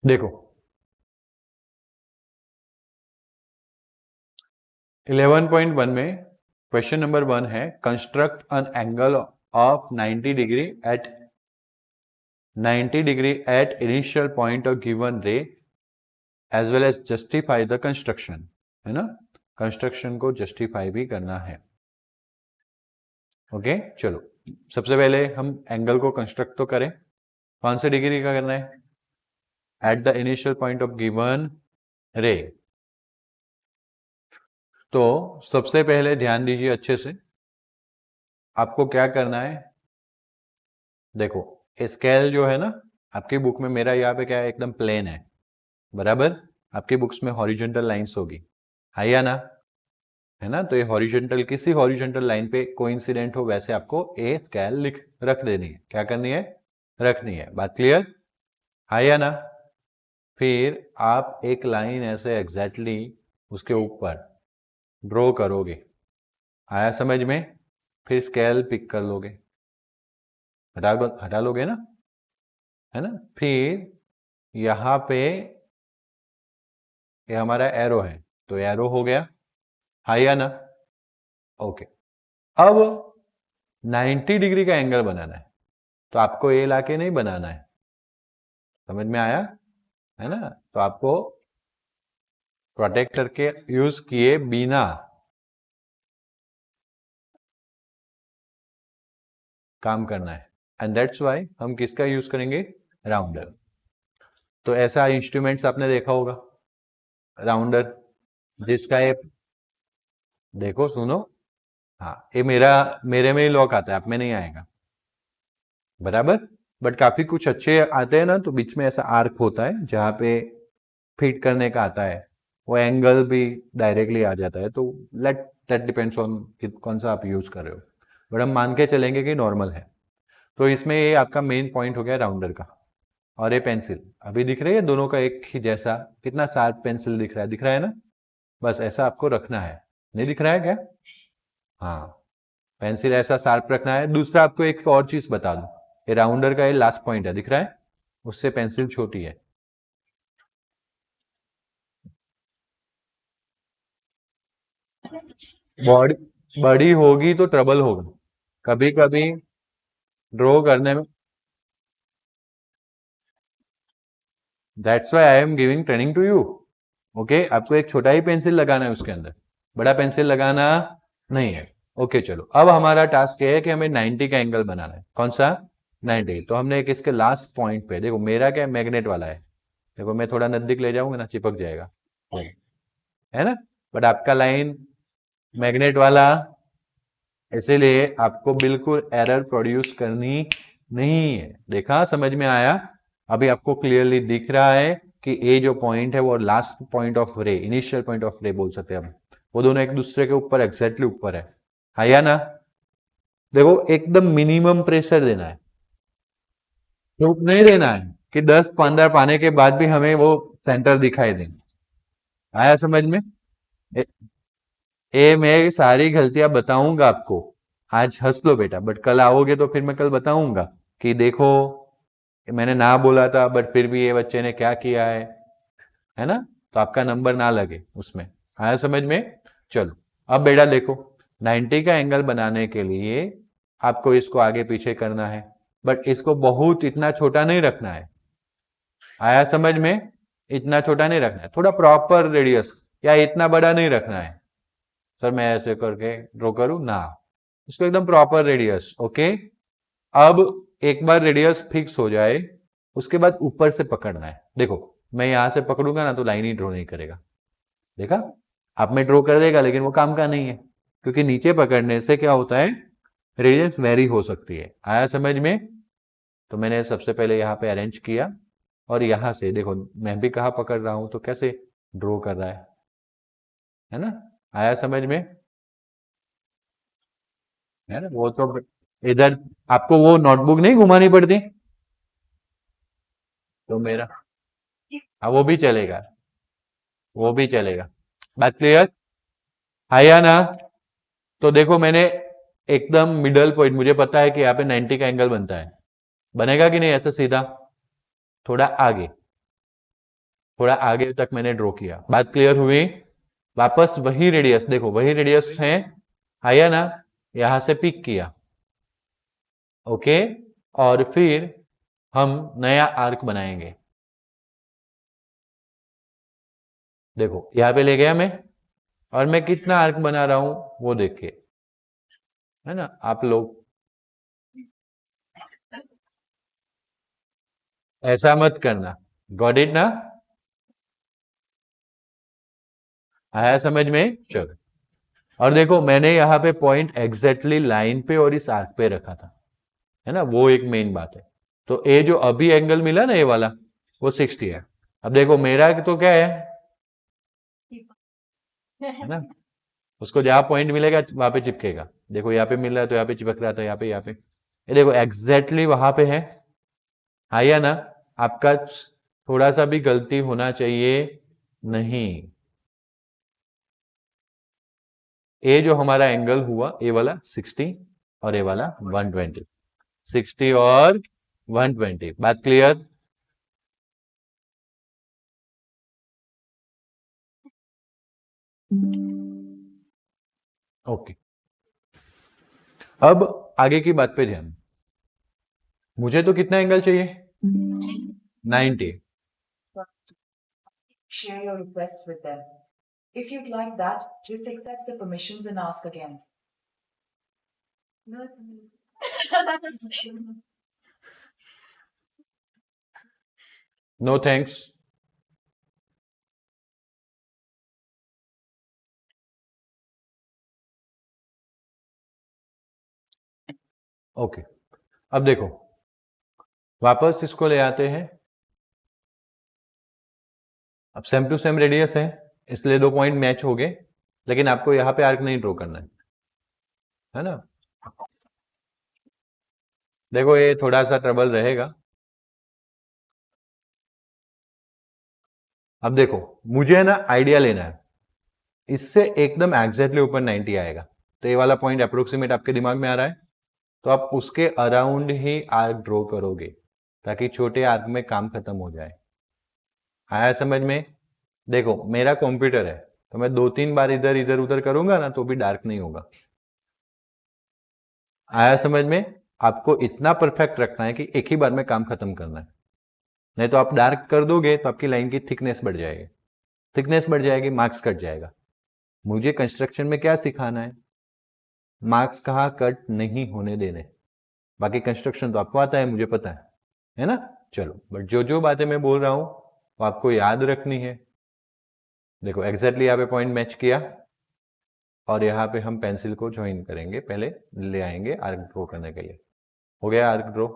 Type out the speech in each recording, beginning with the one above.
देखो 11.1 में question number 1 है construct an angle of 90 degree at 90 degree at initial point of given ray as well as justify the construction, है ना। Construction को justify भी करना है। ओके चलो सबसे पहले हम एंगल को कंस्ट्रक्ट तो करें। कौन से डिग्री का करना है? At the initial point of given रे। तो सबसे पहले ध्यान दीजिए अच्छे से, आपको क्या करना है। देखो स्केल जो है ना आपकी बुक में, मेरा यहाँ पे क्या है, एकदम प्लेन है बराबर। आपकी बुक्स में हॉरिजॉन्टल लाइंस होगी, है या ना, है ना। तो ये हॉरिजॉन्टल, किसी हॉरिजॉन्टल लाइन पे कोइंसिडेंट हो वैसे आपको ए स्केल लिख रख देनी है। क्या करनी है? रखनी है। बात क्लियर, है या ना। फिर आप एक लाइन ऐसे एग्जैक्टली उसके ऊपर ड्रॉ करोगे, आया समझ में। फिर स्केल पिक कर लोगे, हटा लोगे ना, है ना। फिर यहाँ पे ये हमारा एरो है, तो एरो हो गया, है या ना। ओके अब 90 डिग्री का एंगल बनाना है, तो आपको ये लाके नहीं बनाना है, समझ में आया, है ना। तो आपको प्रोटेक्टर के यूज किए बिना काम करना है। एंड दैट्स वाई हम किसका यूज करेंगे? राउंडर। तो ऐसा इंस्ट्रूमेंट्स आपने देखा होगा, राउंडर, जिसका ये देखो सुनो, हाँ ये मेरे में ही लॉक आता है, आप में नहीं आएगा बराबर। बट काफी कुछ अच्छे आते हैं ना, तो बीच में ऐसा आर्क होता है जहाँ पे फिट करने का आता है, वो एंगल भी डायरेक्टली आ जाता है। तो लेट दैट डिपेंड्स ऑन कौन सा आप यूज कर रहे हो, बट हम मान के चलेंगे कि नॉर्मल है। तो इसमें ये आपका मेन पॉइंट हो गया राउंडर का। और ये पेंसिल अभी दिख रही है, दोनों का एक ही जैसा, कितना शार्प पेंसिल दिख रहा है, दिख रहा है ना। बस ऐसा आपको रखना है, नहीं दिख रहा है क्या? हाँ, पेंसिल ऐसा शार्प रखना है। दूसरा आपको एक और चीज बता दूं, ये राउंडर का ये लास्ट पॉइंट है, दिख रहा है, उससे पेंसिल छोटी है। बॉडी बड़ी होगी तो ट्रबल होगा कभी कभी ड्रॉ करने में। That's why I am giving training to you. Okay आपको एक छोटा ही पेंसिल लगाना है उसके अंदर, बड़ा पेंसिल लगाना नहीं है। ओके चलो अब हमारा टास्क ये है कि हमें 90 का एंगल बनाना है। कौन सा? 90। तो हमने एक इसके लास्ट पॉइंट पे, देखो मेरा क्या मैग्नेट वाला है, देखो मैं थोड़ा नजदीक ले जाऊंगा ना चिपक जाएगा, है ना। बट आपका लाइन मैग्नेट वाला, इसीलिए आपको बिल्कुल एरर प्रोड्यूस करनी नहीं है। देखा, समझ में आया। अभी आपको क्लियरली दिख रहा है कि ये जो पॉइंट है वो लास्ट पॉइंट ऑफ रे, इनिशियल पॉइंट ऑफ रे बोल सकते हैं हम, वो दोनों एक दूसरे के ऊपर एग्जैक्टली ऊपर है या ना। देखो एकदम मिनिमम प्रेशर देना है, तो नहीं देना है कि 10-15 पाने के बाद भी हमें वो सेंटर दिखाई दे। आया समझ में? ए, मैं सारी गलतियां बताऊंगा आपको। आज हंस लो बेटा, बट कल आओगे तो फिर मैं कल बताऊंगा कि देखो मैंने ना बोला था बट फिर भी ये बच्चे ने क्या किया है ना। तो आपका नंबर ना लगे उसमें। आया समझ में? चलो अब बेटा देखो, 90 का एंगल बनाने के लिए आपको इसको आगे पीछे करना है, बट इसको बहुत इतना छोटा नहीं रखना है। आया समझ में? इतना छोटा नहीं रखना है, थोड़ा प्रॉपर रेडियस, या इतना बड़ा नहीं रखना है। सर मैं ऐसे करके ड्रॉ करूं ना, इसको एकदम प्रॉपर रेडियस। ओके अब एक बार रेडियस फिक्स हो जाए, उसके बाद ऊपर से पकड़ना है। देखो मैं यहां से पकड़ूंगा ना तो लाइन ही ड्रॉ नहीं करेगा, देखा। आप में ड्रॉ कर देगा लेकिन वो काम का नहीं है, क्योंकि नीचे पकड़ने से क्या होता है, रेडियस वेरी हो सकती है। आया समझ में? तो मैंने सबसे पहले यहाँ पे अरेंज किया, और यहां से देखो मैं भी कहाँ पकड़ रहा हूं, तो कैसे ड्रॉ कर रहा है ना। आया समझ में? है ना, वो तो इधर आपको वो नोटबुक नहीं घुमानी पड़ती, तो मेरा, हाँ वो भी चलेगा, वो भी चलेगा। बात क्लियर, है या ना। तो देखो मैंने एकदम मिडल पॉइंट, मुझे पता है कि यहाँ पे 90 का एंगल बनता है, बनेगा कि नहीं ऐसा सीधा, थोड़ा आगे, थोड़ा आगे तक मैंने ड्रॉ किया। बात क्लियर हुई? वापस वही रेडियस, देखो वही रेडियस है, आया ना, यहां से पिक किया, ओके, और फिर हम नया आर्क बनाएंगे। देखो यहां पे ले गया मैं, और मैं कितना आर्क बना रहा हूं वो देखिए, है ना आप लोग। ऐसा मत करना, गॉट इट ना, आया समझ में? चलो, और देखो मैंने यहाँ पे पॉइंट एग्जैक्टली लाइन पे और इस आर्क पे रखा था, है ना, वो एक मेन बात है। तो ये जो अभी एंगल मिला ना ये वाला, वो 60 है। अब देखो मेरा तो क्या है ना, उसको जहां पॉइंट मिलेगा वहां पे चिपकेगा। देखो यहाँ पे मिल रहा है तो यहाँ पे चिपक रहा था, यहाँ पे, यहाँ पे, ये देखो एग्जैक्टली वहां पे है, आया ना। आपका थोड़ा सा भी गलती होना चाहिए नहीं। ये जो हमारा एंगल हुआ, ये वाला 60 और ये वाला 120, 60 और 120, बात क्लियर? ओके, अब आगे की बात पे ध्यान। मुझे तो कितना एंगल चाहिए? 90। Share your requests with them. If you'd like that, just accept the permissions and ask again. No thanks. Okay, अब देखो वापस इसको ले आते हैं। अब सेम टू सेम रेडियस है, इसलिए दो पॉइंट मैच हो गए, लेकिन आपको यहां पे आर्क नहीं ड्रॉ करना है ना। देखो ये थोड़ा सा ट्रबल रहेगा। अब देखो मुझे है ना आइडिया लेना है, इससे एकदम एग्जैक्टली ऊपर 90 आएगा, तो ये वाला पॉइंट अप्रोक्सीमेट आपके दिमाग में आ रहा है, तो आप उसके अराउंड ही आर्क ड्रॉ करोगे, ताकि छोटे आर्क में काम खत्म हो जाए। आया समझ में? देखो मेरा कंप्यूटर है, तो मैं 2-3 बार इधर इधर उधर करूंगा ना तो भी डार्क नहीं होगा। आया समझ में? आपको इतना परफेक्ट रखना है कि एक ही बार में काम खत्म करना है, नहीं तो आप डार्क कर दोगे तो आपकी लाइन की थिकनेस बढ़ जाएगी, थिकनेस बढ़ जाएगी, मार्क्स कट जाएगा। मुझे कंस्ट्रक्शन में क्या सिखाना है? मार्क्स कहाँ कट नहीं होने देने। बाकी कंस्ट्रक्शन तो आपको आता है, मुझे पता है ना। चलो, बट जो जो बातें मैं बोल रहा हूं वो आपको याद रखनी है। देखो एग्जैक्टली यहाँ पे पॉइंट मैच किया, और यहाँ पे हम पेंसिल को ज्वाइन करेंगे, पहले ले आएंगे आर्क ड्रॉ करने के लिए। हो गया आर्क ड्रॉ,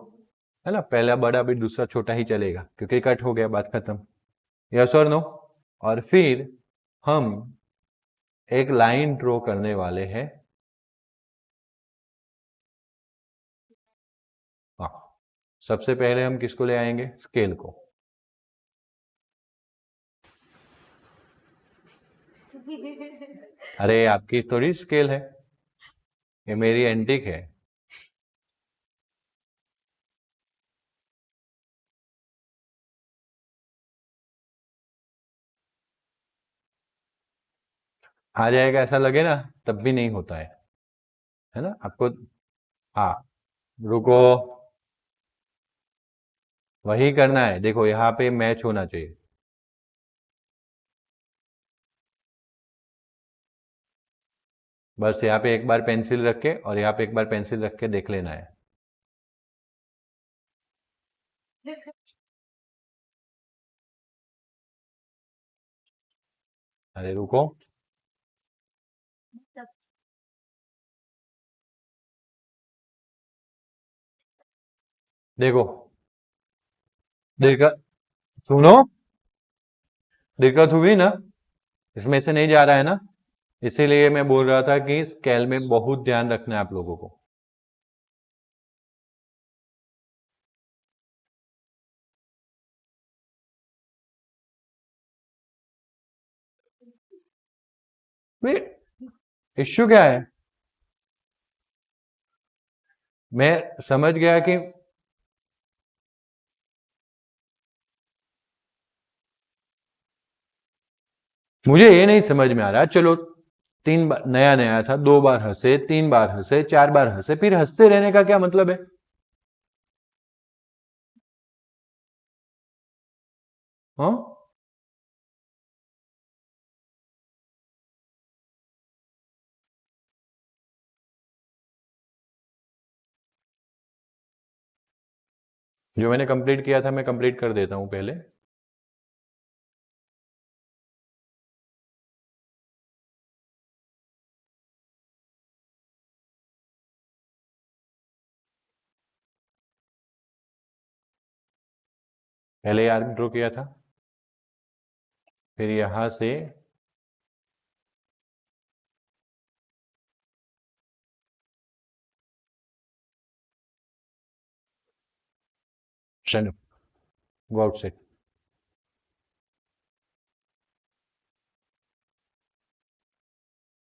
है ना, पहला बड़ा भी दूसरा छोटा ही चलेगा क्योंकि कट हो गया, बात खत्म। यस और नो? और फिर हम एक लाइन ड्रॉ करने वाले हैं। हाँ, सबसे पहले हम किसको ले आएंगे? स्केल को। अरे आपकी थोड़ी स्केल है, ये मेरी एंटीक है। आ जाएगा ऐसा लगे ना, तब भी नहीं होता है ना आपको। हाँ, रुको, वही करना है। देखो यहाँ पे मैच होना चाहिए। बस यहाँ पे एक बार पेंसिल रख के और यहाँ पे एक बार पेंसिल रख के देख लेना है। अरे रुको, देखो दिक्कत, सुनो, दिक्कत हुई ना, इसमें से नहीं जा रहा है ना, इसीलिए मैं बोल रहा था कि स्केल में बहुत ध्यान रखना है आप लोगों को। इश्यू क्या है? मैं समझ गया कि मुझे ये नहीं समझ में आ रहा, चलो 3 बार नया नया था, 2 बार हंसे, 3 बार हंसे, 4 बार हंसे, फिर हंसते रहने का क्या मतलब है? हाँ, जो मैंने कंप्लीट किया था मैं कंप्लीट कर देता हूं पहले। पहले आर्क ड्रॉ किया था, फिर यहां से गो आउटसाइड।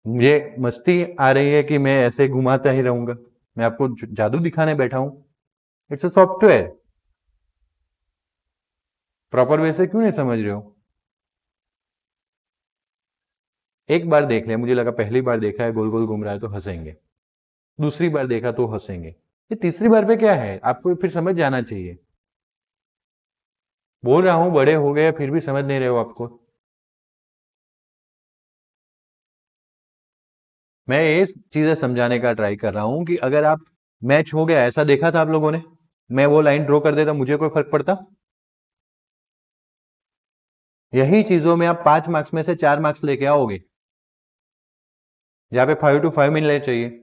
मुझे मस्ती आ रही है कि मैं ऐसे घुमाता ही रहूंगा, मैं आपको जादू दिखाने बैठा हूं। It's a software, proper way से क्यों नहीं समझ रहे हो? एक बार देख लिया, मुझे लगा पहली बार देखा है गोल गोल घूम रहा है तो हंसेंगे, दूसरी बार देखा तो हंसेंगे, ये तीसरी बार पे क्या है? आपको फिर समझ जाना चाहिए। बोल रहा हूं बड़े हो गए फिर भी समझ नहीं रहे हो आपको। मैं ये चीजें समझाने का ट्राई कर रहा हूं कि अगर आप मैच हो गया ऐसा देखा था आप लोगों ने, मैं वो लाइन ड्रॉ कर देता, मुझे कोई फर्क पड़ता? यही चीजों में आप 5 मार्क्स में से 4 मार्क्स लेके आओगे, जहां पे 5 to 5 मिलने चाहिए।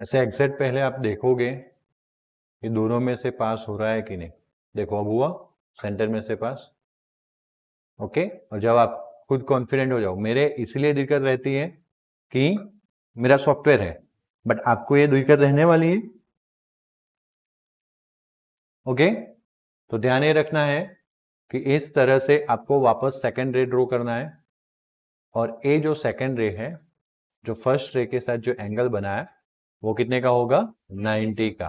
ऐसे एग्जैक्ट पहले आप देखोगे कि दोनों में से पास हो रहा है कि नहीं। देखो अब हुआ, सेंटर में से पास। ओके, और जब आप खुद कॉन्फिडेंट हो जाओ, मेरे इसलिए दिक्कत रहती है कि मेरा सॉफ्टवेयर है, बट आपको ये दिक्कत रहने वाली है। ओके, तो ध्यान ये रखना है कि इस तरह से आपको वापस सेकंड रे ड्रॉ करना है, और ये जो सेकंड रे है, जो फर्स्ट रे के साथ जो एंगल बना है वो कितने का होगा? 90 का।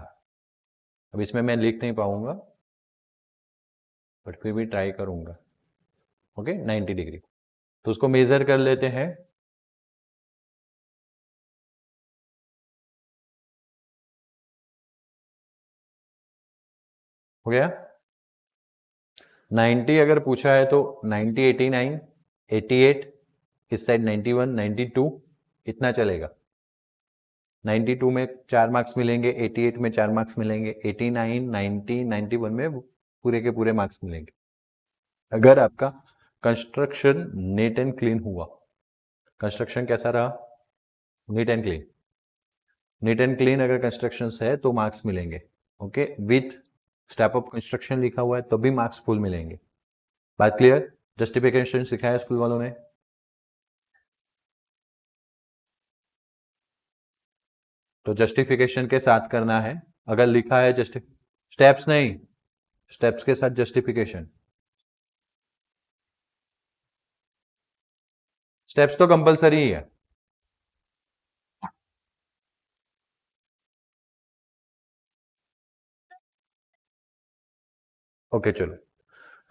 अब इसमें मैं लिख नहीं पाऊंगा, बट फिर भी ट्राई करूंगा। ओके, 90 डिग्री, तो उसको मेजर कर लेते हैं। हो गया 90, अगर पूछा है तो 90, 89, 88, इस साइड 91, 92, इतना चलेगा। 92 में 4 मार्क्स मिलेंगे, 88 में 4 मार्क्स मिलेंगे, 89, 90, 91 में पूरे के पूरे मार्क्स मिलेंगे। अगर आपका कंस्ट्रक्शन नीट एंड क्लीन हुआ, कंस्ट्रक्शन कैसा रहा? Neat and clean. Neat and clean अगर कंस्ट्रक्शन है तो मार्क्स मिलेंगे। Okay, with step up construction लिखा हुआ है तो भी मार्क्स फुल मिलेंगे। बात क्लियर? जस्टिफिकेशन सिखाया स्कूल वालों ने? तो जस्टिफिकेशन के साथ करना है। अगर लिखा है स्टेप्स नहीं, स्टेप्स के साथ जस्टिफिकेशन। स्टेप्स तो कंपलसरी ही है। ओके चलो,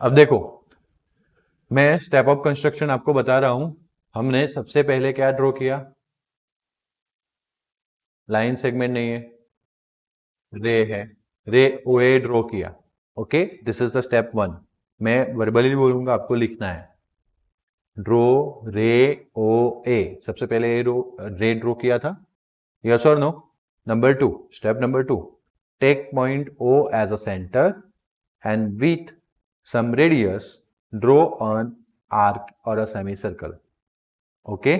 अब देखो मैं स्टेप अप कंस्ट्रक्शन आपको बता रहा हूं। हमने सबसे पहले क्या ड्रॉ किया? लाइन सेगमेंट नहीं है, रे है, रे ओ ए ड्रॉ किया। Okay, this is the step 1। मैं वर्बली बोलूंगा, आपको लिखना है। ड्रॉ रे ओ ए, सबसे पहले रे ड्रॉ किया था, यस और no? Number 2, step number 2, take point O as a centre and with some radius draw an arc or a semicircle, okay,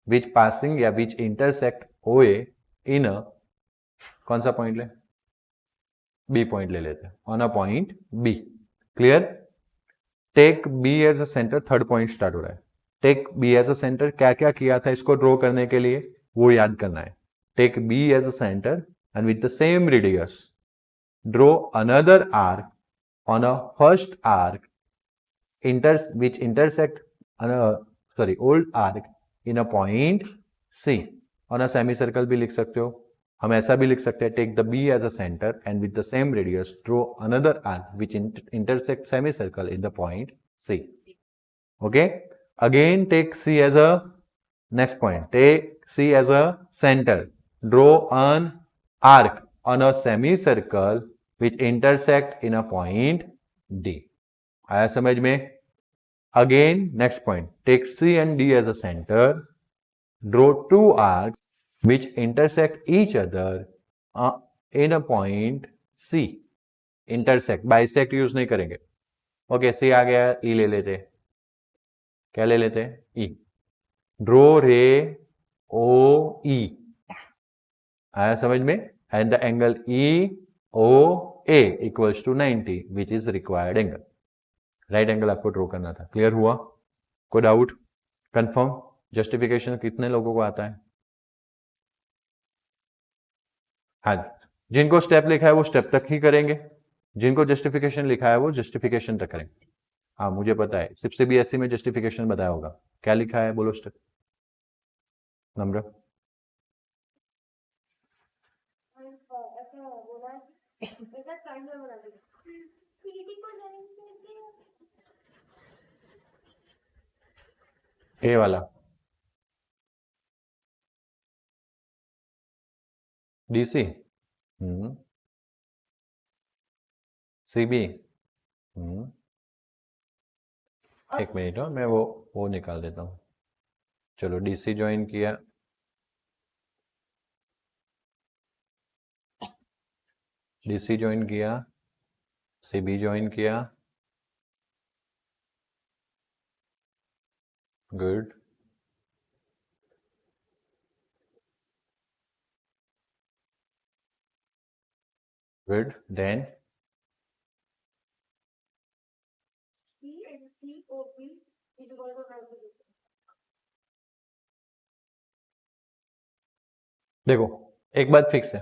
which passing या which intersect OA in a, कौन सा point ले, B point ले लेते हैं, on a point B. Clear? Take B as a centre, third point start हो रहा है. Take B as a centre, क्या क्या किया था इसको ड्रॉ करने के लिए वो याद करना है. Take B as a centre and with the same radius draw another arc on a first arc which intersect old arc in a point C. on a semicircle भी लिख सकते हो. हम ऐसा भी लिख सकते हैं, take the B as a center and with the same radius draw another arc which intersect semicircle in the point C. Okay, again take C as a next point, take C as a center, draw an arc on a semicircle which intersect in a point D. आया समझ में? Again next point, take C and D as a center, draw two arcs which intersect each other in a point C. intersect, bisect use नहीं करेंगे. Okay, C आ गया, E ले लेते. क्या ले लेते? E. ड्रो रे ओ ई. आया समझ में? And the angle E O A equals to 90 which is required angle. Right angle आपको ड्रॉ करना था. क्लियर हुआ? कोई डाउट? कंफर्म? जस्टिफिकेशन कितने लोगों को आता है? हाँ, जिनको स्टेप लिखा है वो स्टेप तक ही करेंगे, जिनको जस्टिफिकेशन लिखा है वो जस्टिफिकेशन तक करेंगे. हाँ मुझे पता है, सिर्फ CBSE में जस्टिफिकेशन बताया होगा. क्या लिखा है बोलो स्टेप नंबर. ए वाला DC, CB, एक मिनट हो, मैं वो निकाल देता हूँ. चलो DC ज्वाइन किया, DC ज्वाइन किया, CB ज्वाइन किया, गुड. गुड. देन देखो एक बात फिक्स है,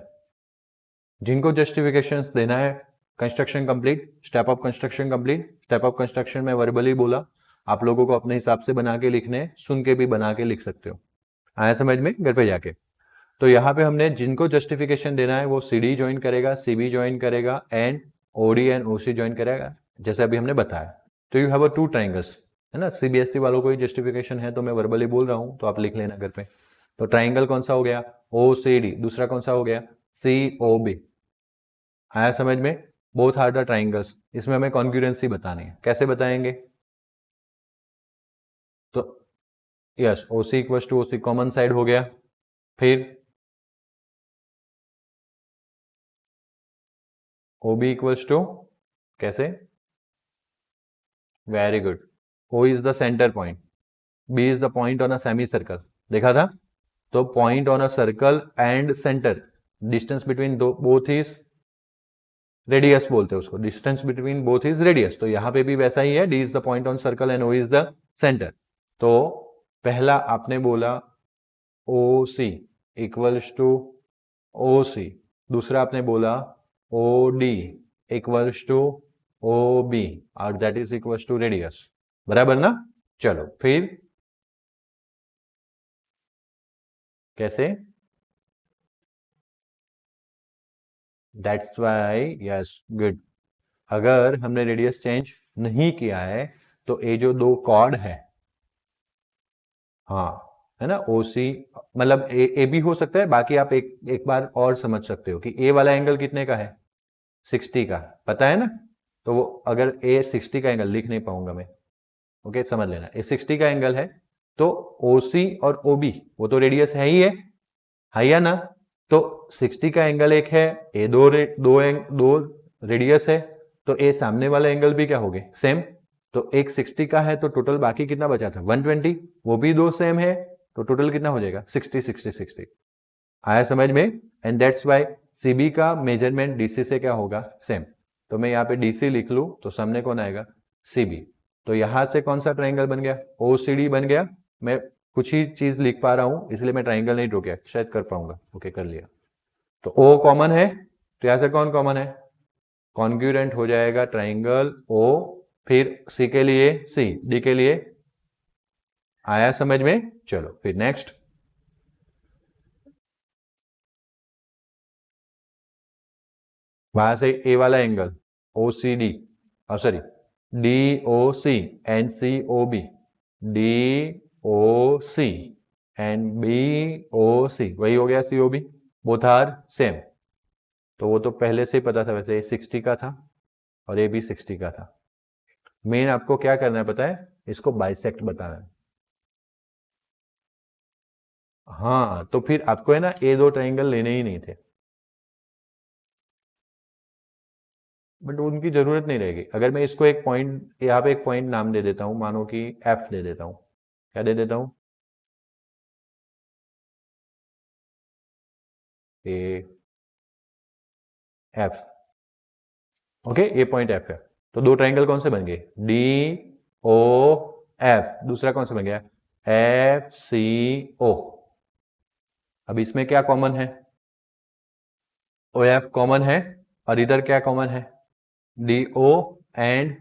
जिनको जस्टिफिकेशंस देना है, construction complete, step of construction complete. Step of construction में वर्बली बोला, आप लोगों को अपने हिसाब से बना के लिखने, सुन के भी बना के लिख सकते हो. आया समझ में? घर पे जाके. तो यहाँ पे हमने जिनको जस्टिफिकेशन देना है वो CD ज्वाइन करेगा, CB ज्वाइन करेगा and OD and OC join करेगा, जैसे अभी हमने बताया. तो यू हैव 2 ट्राइंगल्स, है ना. CBSE वालों को ही जस्टिफिकेशन है तो मैं वर्बली बोल रहा हूँ, तो आप लिख लेना घर पे. तो ट्राइंगल कौन सा हो गया? OCD. दूसरा कौन सा हो गया? COB. आया समझ में? Both are the triangles. इसमें हमें कॉन्ग्रुएंसी बतानी है. कैसे बताएंगे? तो yes, OC equals to OC common side हो गया. फिर OB इक्वल्स टू, कैसे? Very good. O is the centre point, B is the point on a semi circle. देखा था? तो point on a circle and centre, distance between both is radius बोलते हैं उसको. Distance between both is radius. तो यहां पे भी वैसा ही है, D is the point on circle and O is the centre. तो पहला आपने बोला OC इक्वल्स टू OC, दूसरा आपने बोला OD इक्वल्स टू OB और that is equals to radius. बराबर ना? चलो फिर कैसे? That's why, yes good. अगर हमने रेडियस चेंज नहीं किया है तो ये जो 2 कॉर्ड है, हाँ है ना, OC मतलब ए भी हो सकता है. बाकी आप एक बार और समझ सकते हो कि ए वाला एंगल कितने का है? 60 का. पता है ना? तो वो अगर ए 60 का एंगल, लिख नहीं पाऊंगा मैं, ओके समझ लेना, ए 60 का एंगल है तो OC और OB वो तो रेडियस है ही है या ना? तो 60 का एंगल एक है, ए दो रेडियस है, तो ए सामने वाला एंगल भी क्या हो गए सेम, तो एक 60 का है तो टोटल बाकी कितना बचा था 120, वो भी दो सेम है तो टोटल कितना हो जाएगा 60 60 60। आया समझ में? एंड दैट्स वाई सीबी का मेजरमेंट डीसी से क्या होगा सेम। तो मैं यहाँ पे डीसी लिख लूं तो सामने कौन आएगा सीबी। तो यहां से कौन सा ट्राइंगल बन गया ओसीडी बन गया। मैं कुछ ही चीज लिख पा रहा हूं इसलिए मैं ट्राइंगल नहीं ड्रॉ किया, शायद कर पाऊंगा। ओके कर लिया। तो ओ कॉमन है तो यहां से कौन कॉमन है कॉन्ग्रुएंट हो जाएगा ट्राइंगल ओ, फिर सी के लिए सी, डी के लिए। आया समझ में? चलो फिर नेक्स्ट। वहां से ए वाला angle O C D sorry D O C and C O B, D O C and B O C, वही हो गया C O B, both are same. तो वो तो पहले से ही पता था, वैसे ये 60 का था और ये भी 60 का था। मेन आपको क्या करना है पता है, इसको बाइसेक्ट बताना है। हाँ तो फिर आपको है ना ये दो ट्राइंगल लेने ही नहीं थे, बट उनकी जरूरत नहीं रहेगी। अगर मैं इसको एक पॉइंट यहाँ पे एक पॉइंट नाम दे देता हूं, मानो कि एफ दे देता हूं, क्या दे देता हूं ए एफ। ओके ये पॉइंट एफ है। तो दो ट्राइंगल कौन से बन गए डी ओ एफ, दूसरा कौन सा बन गया एफ सी ओ। अब इसमें क्या कॉमन है ओ एफ कॉमन है और इधर क्या कॉमन है D O and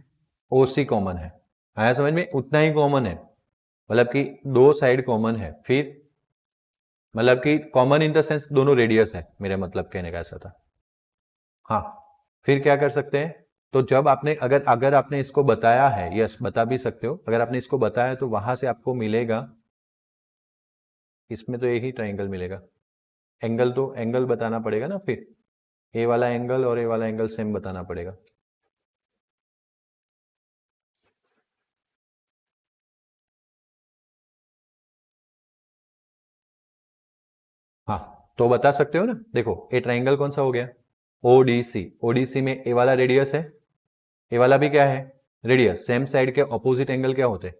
O C common है। आया समझ में? उतना ही कॉमन है, मतलब कि दो साइड कॉमन है, फिर मतलब कि कॉमन इन द सेंस दोनों रेडियस है, मेरा मतलब कहने का ऐसा था। हाँ फिर क्या कर सकते हैं, तो जब आपने अगर अगर आपने इसको बताया है, यस बता भी सकते हो, अगर आपने इसको बताया तो वहां से आपको मिलेगा, इसमें तो एक ही ट्राइंगल मिलेगा। एंगल तो एंगल बताना पड़ेगा ना, फिर ए वाला एंगल और ए वाला एंगल सेम बताना पड़ेगा। हाँ तो बता सकते हो ना, देखो ए ट्राइंगल कौन सा हो गया ओडीसी, ओडीसी में ए वाला रेडियस है, ए वाला भी क्या है रेडियस, सेम साइड के ऑपोजिट एंगल क्या होते हैं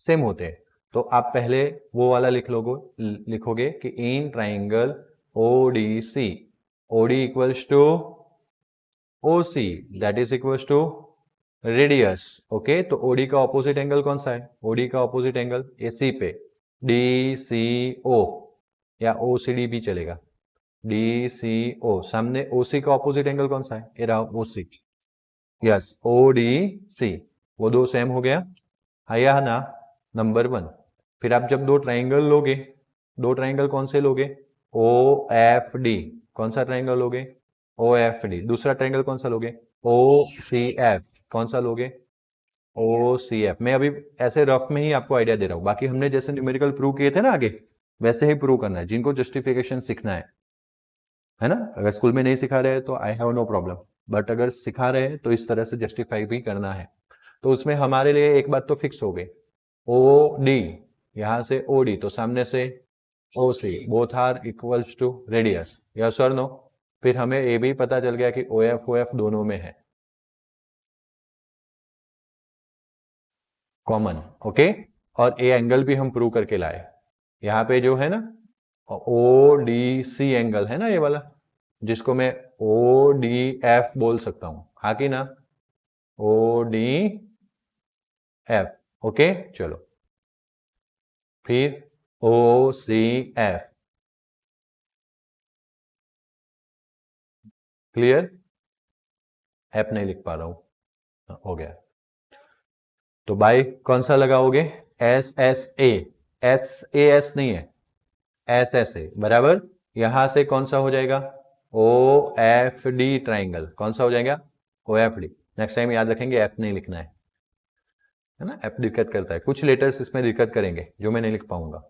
सेम होते हैं। तो आप पहले वो वाला लिखोगे कि in triangle ODC OD equals to OC that is equals to radius. Okay तो ओडी का ऑपोजिट एंगल कौन सा है ओडी का ऑपोजिट एंगल एसी पे डी सी ओ या ओ सी डी भी चलेगा, डी सी ओ। सामने ओसी का ऑपोजिट एंगल कौन सा है ये रहा ओसी, यस ओ डी सी, वो दो सेम हो गया। आया ना नंबर 1। फिर आप जब दो ट्राइंगल लोगे, दो ट्राइंगल कौन से लोगे ओ एफ डी, कौन सा ट्राइंगल लोगे ओ एफ डी। दूसरा ट्राइंगल कौन सा लोगे ओ सी एफ, कौन सा लोगे ओ सी एफ। मैं अभी ऐसे रफ में ही आपको आइडिया दे रहा हूं, बाकी हमने जैसे न्यूमेरिकल प्रूव किए थे ना आगे, वैसे ही प्रूव करना है। जिनको जस्टिफिकेशन सीखना है ना, अगर स्कूल में नहीं सिखा रहे तो I have no problem, but अगर सिखा रहे हैं तो इस तरह से जस्टिफाई भी करना है। तो उसमें हमारे लिए एक बात तो फिक्स हो गई ओ डी, यहां से ओ डी तो सामने से O C, both are equals to radius, yes और नो। फिर हमें ये भी पता चल गया कि ओ एफ दोनों में है कॉमन। ओके और ए एंगल भी हम प्रूव करके लाए, यहाँ पे जो है ना ओ डी सी एंगल है ना ये वाला, जिसको मैं ओ डी एफ बोल सकता हूं, हाँ कि ना ओ डी एफ। ओके चलो फिर ओ सी एफ, क्लियर? एफ नहीं लिख पा रहा हूं, हो गया। तो बाई कौन सा लगाओगे एस एस ए, एस नहीं है एस एस ए बराबर, यहां से कौन सा हो जाएगा ओ एफ डी ट्राइंगल, कौन सा हो जाएगा O F D. Next time याद रखेंगे एफ नहीं लिखना है ना, एफ दिक्कत करता है, कुछ लेटर्स इसमें दिक्कत करेंगे जो मैं नहीं लिख पाऊंगा।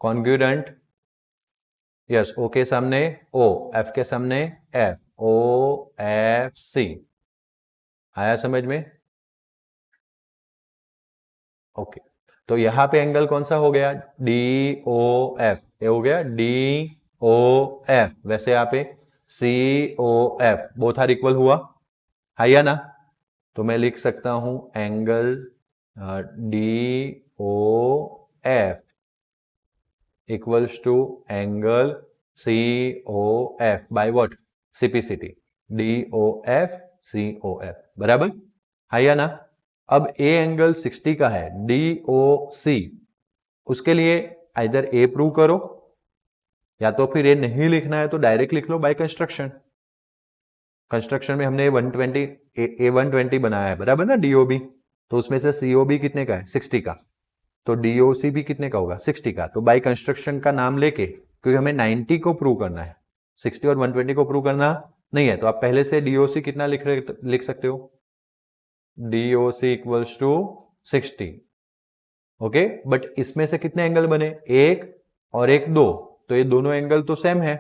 कॉन्ग्रुएंट, यस ओ के सामने ओ, एफ के सामने एफ, ओ एफ सी। आया समझ में? ओके तो यहां पे एंगल कौन सा हो गया डी ओ एफ, ये हो गया डी ओ एफ। वैसे यहाँ पे C O F, both are equal हुआ है या ना, तो मैं लिख सकता हूं angle DOF equals to angle COF by what? CPCT. DOF COF बराबर, है या ना? अब ए एंगल 60 का है DOC, उसके लिए आइदर ए प्रूव करो या तो फिर ए नहीं लिखना है तो डायरेक्ट लिख लो बाय कंस्ट्रक्शन। कंस्ट्रक्शन में हमने 120 A120 बनाया है बराबर ना DOB, तो उसमें से COB कितने का है? 60 का, तो DOC भी कितने का होगा? 60 का। तो बाय कंस्ट्रक्शन का नाम लेके, क्योंकि हमें 90 को प्रूव करना है, 60 और 120 को प्रूव करना नहीं है, तो आप पहले से DOC कितना लिख सकते हो? DOC equals to 60। Okay, but इसमें से कितने एंगल बने? एक और एक दो, तो ये दोनों एंगल तो सेम है,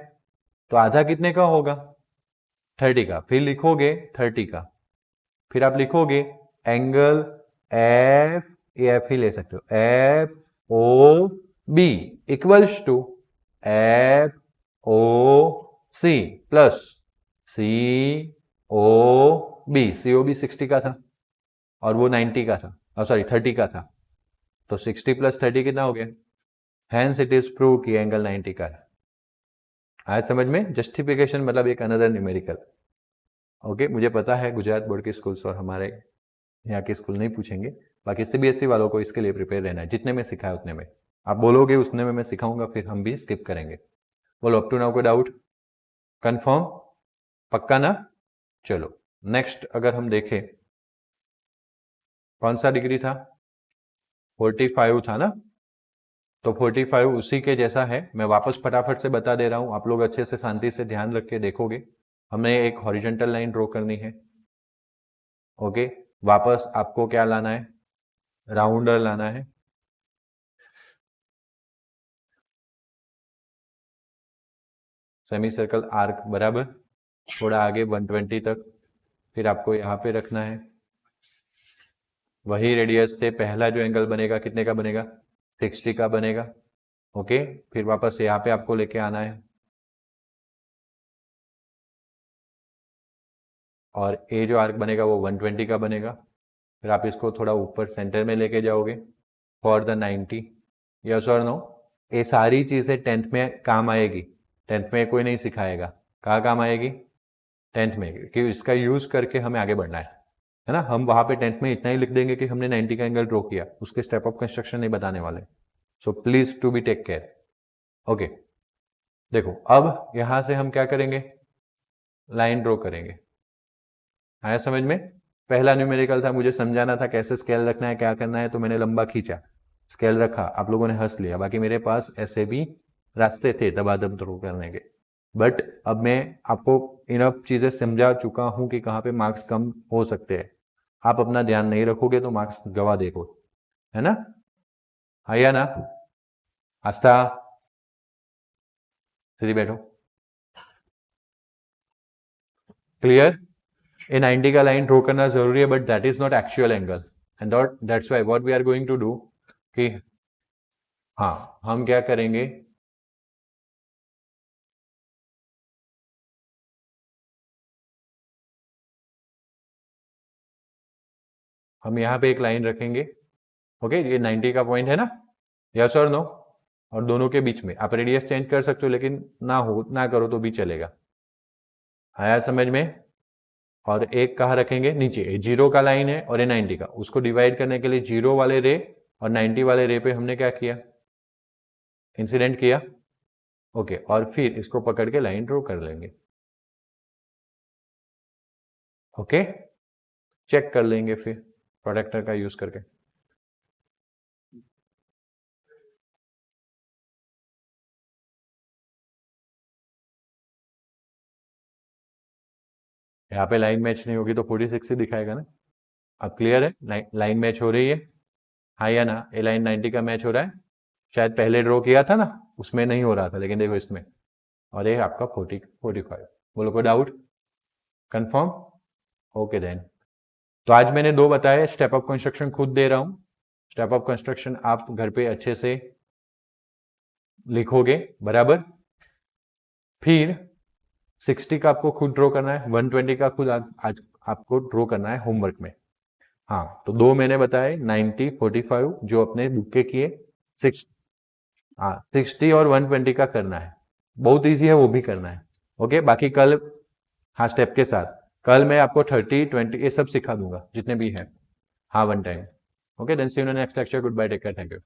तो आधा कितने का होगा? 30 का। फिर लिखोगे 30 का, फिर आप लिखोगे एंगल एफ ही ले सकते हो, FOB equals to FOC plus COB। COB 60 का था और वो 90 का था, सॉरी 30 का था, तो 60 प्लस 30 कितना हो गया? हैंस इट इज प्रूव कि एंगल 90 का है। आया समझ में? जस्टिफिकेशन मतलब एक अनदर न्यूमेरिकल। ओके, मुझे पता है गुजरात बोर्ड के स्कूल्स और हमारे यहाँ के स्कूल नहीं पूछेंगे, बाकी CBSE वालों को इसके लिए प्रिपेयर रहना है, जितने में सिखाया उतने में। आप बोलोगे उतने में मैं सिखाऊंगा, फिर हम भी स्किप करेंगे। बोलो अप टू नाउ कोई डाउट? कंफर्म? पक्का ना? चलो नेक्स्ट अगर हम देखें, कौन सा डिग्री था? 45 था ना, तो 45 उसी के जैसा है। मैं वापस फटाफट से बता दे रहा हूं, आप लोग अच्छे से शांति से ध्यान रख के देखोगे। हमें एक हॉरिजॉन्टल लाइन ड्रॉ करनी है। ओके, वापस आपको क्या लाना है? राउंडर लाना है। सेमी सर्कल आर्क बराबर, थोड़ा आगे 120 तक, फिर आपको यहाँ पे रखना है। वही रेडियस से पहला जो एंगल बनेगा कितने का बनेगा? 60 का बनेगा। ओके, फिर वापस यहाँ पे आपको लेके आना है और ए जो आर्क बनेगा वो 120 का बनेगा। फिर आप इसको थोड़ा ऊपर सेंटर में लेके जाओगे फॉर द 90। यस और नो? ये सारी चीज़ें 10th में काम आएगी। 10th में कोई नहीं सिखाएगा, कहाँ काम आएगी? 10th में, कि इसका यूज़ करके हमें आगे बढ़ना है ना। हम वहाँ पे 10th में इतना ही लिख देंगे कि हमने 90 का एंगल ड्रॉ किया, उसके स्टेप ऑफ कंस्ट्रक्शन नहीं बताने वाले। So please to be take care. Okay, देखो अब यहां से हम क्या करेंगे? लाइन ड्रॉ करेंगे। आया समझ में? पहला न्यूमेरिकल था, मुझे समझाना था कैसे स्केल रखना है, क्या करना है, तो मैंने लंबा खींचा, स्केल रखा, आप लोगों ने हंस लिया। बाकी मेरे पास ऐसे भी रास्ते थे दबादब ड्रॉ करने के, बट अब मैं आपको इनफ चीजें समझा चुका हूं कि कहाँ पे मार्क्स कम हो सकते हैं। आप अपना ध्यान नहीं रखोगे तो मार्क्स गवा देखो, है ना? आया ना? आस्था, सीधी बैठो। क्लियर? ए 90 का लाइन ड्रॉ करना जरूरी है, but that is not actual angle, and that's why what we are going to do कि हाँ, हम क्या करेंगे, हम यहाँ पे एक लाइन रखेंगे। ओके, ये 90 का पॉइंट है ना? यस और नो? और दोनों के बीच में आप रेडियस चेंज कर सकते हो, लेकिन ना करो तो भी चलेगा। आया समझ में? और एक कहाँ रखेंगे? नीचे। 0 का लाइन है और ये 90 का, उसको डिवाइड करने के लिए 0 वाले रे और 90 वाले रे पे हमने क्या किया? इंसिडेंट किया। ओके, और फिर इसको पकड़ के लाइन ड्रॉ कर लेंगे। ओके, चेक कर लेंगे फिर प्रोडक्टर का यूज करके। यहाँ पे लाइन मैच नहीं होगी तो 46 ही दिखाएगा ना। अब क्लियर है? लाइन मैच हो रही है, हाँ या ना? ये लाइन 90 का मैच हो रहा है। शायद पहले ड्रॉ किया था ना, उसमें नहीं हो रहा था, लेकिन देखो इसमें, और ये आपका 45। बोलो कोई डाउट? कंफर्म? Okay then. तो आज मैंने 2 बताए, स्टेप ऑफ कंस्ट्रक्शन खुद दे रहा हूं। स्टेप ऑफ कंस्ट्रक्शन आप घर पे अच्छे से लिखोगे बराबर। फिर 60 का आपको खुद ड्रॉ करना है, 120 का खुद आज आपको ड्रॉ करना है होमवर्क में। हाँ, तो 2 मैंने बताए, 90, 45 जो अपने बुक के किए, 60 और 120 का करना है, बहुत ईजी है, वो भी करना है। ओके, बाकी कल, हाँ, स्टेप के साथ कल मैं आपको 30, 20 ये सब सिखा दूंगा जितने भी है, हाँ, one time. Okay, then see you in next lecture, goodbye, take care, thank you.